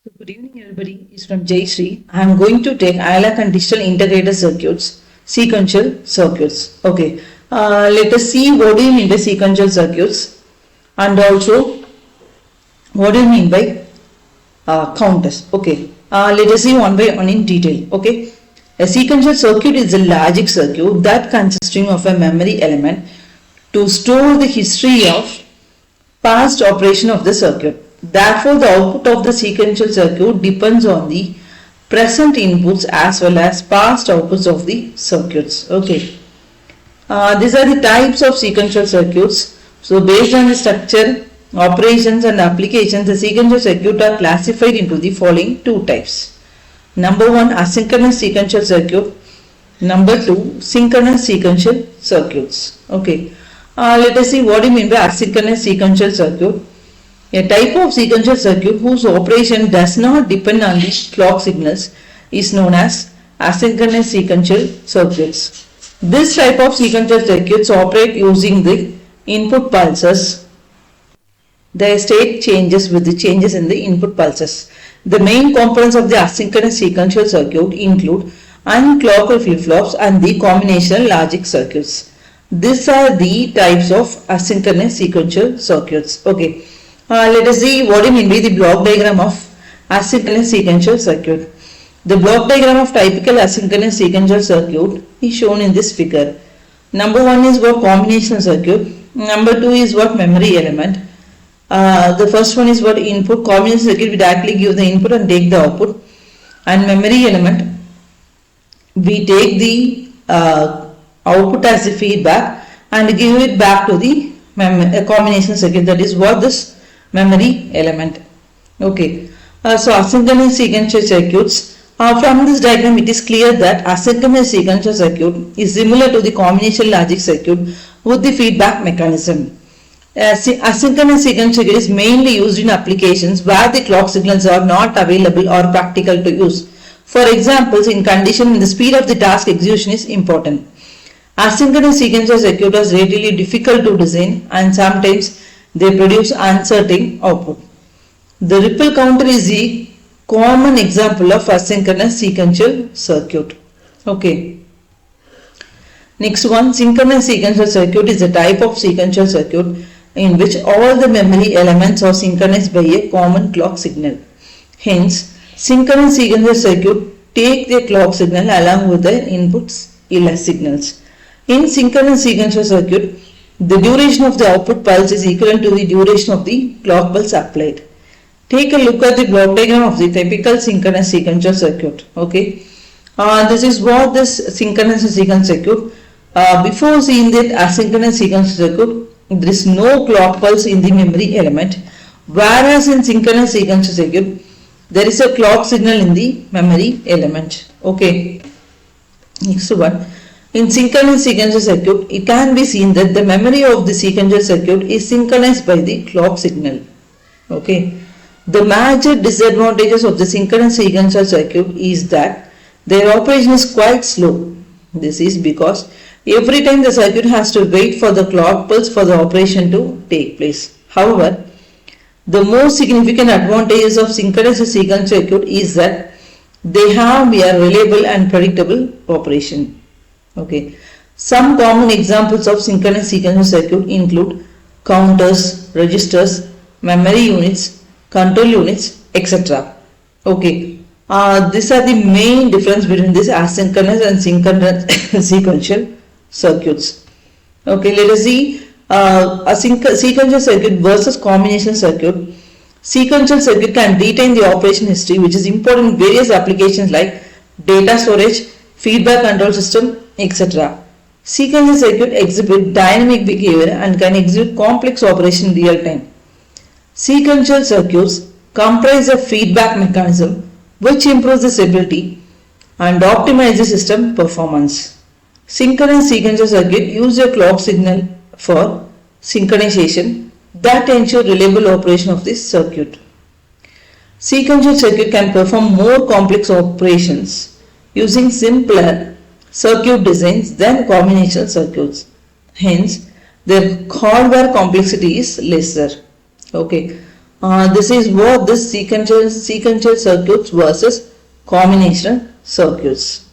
So good evening everybody, it's from Jay Sri. I am going to take ILAC and digital integrated circuits, sequential circuits. Okay, let us see what do you mean by sequential circuits and also what do you mean by counters. Okay, let us see one by one in detail. Okay, a sequential circuit is a logic circuit that consisting of a memory element to store the history of past operation of the circuit. Therefore, the output of the sequential circuit depends on the present inputs as well as past outputs of the circuits. Okay. These are the types of sequential circuits. So, based on the structure, operations and applications, the sequential circuit are classified into the following two types. Number one, asynchronous sequential circuit. Number two, synchronous sequential circuits. Okay. Let us see what do you mean by asynchronous sequential circuit. A type of sequential circuit whose operation does not depend on the clock signals is known as asynchronous sequential circuits. This type of sequential circuits operate using the input pulses. Their state changes with the changes in the input pulses. The main components of the asynchronous sequential circuit include unclocked flip-flops and the combinational logic circuits. These are the types of asynchronous sequential circuits. Okay. Let us see what do you mean by the block diagram of asynchronous sequential circuit. The block diagram of typical asynchronous sequential circuit is shown in this figure. Number one is what combinational circuit. Number two is what memory element. The first one is what input. Combinational circuit we directly give the input and take the output. And memory element we take the output as the feedback and give it back to the combination circuit. That is what this memory element. Okay. So asynchronous sequential circuits. From this diagram it is clear that asynchronous sequential circuit is similar to the combinational logic circuit with the feedback mechanism. Asynchronous sequential circuit is mainly used in applications where the clock signals are not available or practical to use. For examples, in condition when the speed of the task execution is important. Asynchronous sequential circuit is relatively difficult to design and sometimes they produce uncertain output. The ripple counter is the common example of asynchronous sequential circuit. Okay. Next one, synchronous sequential circuit is a type of sequential circuit in which all the memory elements are synchronized by a common clock signal. Hence, synchronous sequential circuit take the clock signal along with the inputs signals. In synchronous sequential circuit, the duration of the output pulse is equivalent to the duration of the clock pulse applied. Take a look at the block diagram of the typical synchronous sequential circuit. Okay, this is what this synchronous sequential circuit. Before seeing that asynchronous sequential circuit, there is no clock pulse in the memory element, whereas in synchronous sequential circuit, there is a clock signal in the memory element. Okay, next one. In synchronous sequential circuit, it can be seen that the memory of the sequential circuit is synchronized by the clock signal. Okay. The major disadvantages of the synchronous sequential circuit is that their operation is quite slow. This is because every time the circuit has to wait for the clock pulse for the operation to take place. However, the most significant advantages of synchronous sequential circuit is that they have a reliable and predictable operation. Okay. Some common examples of synchronous sequential circuit include counters, registers, memory units, control units, etc. Okay. These are the main difference between this asynchronous and synchronous sequential circuits. Okay. Let us see a sequential circuit versus combination circuit. Sequential circuit can retain the operation history, which is important in various applications like data storage, feedback control system, etc. Sequential circuit exhibit dynamic behavior and can execute complex operation in real time. Sequential circuits comprise a feedback mechanism which improves the stability and optimizes system performance. Synchronous sequential circuit use a clock signal for synchronization that ensure reliable operation of this circuit. Sequential circuit can perform more complex operations using simpler circuit designs than combinational circuits. Hence, their hardware complexity is lesser. Okay. This is what this sequential circuits versus combinational circuits.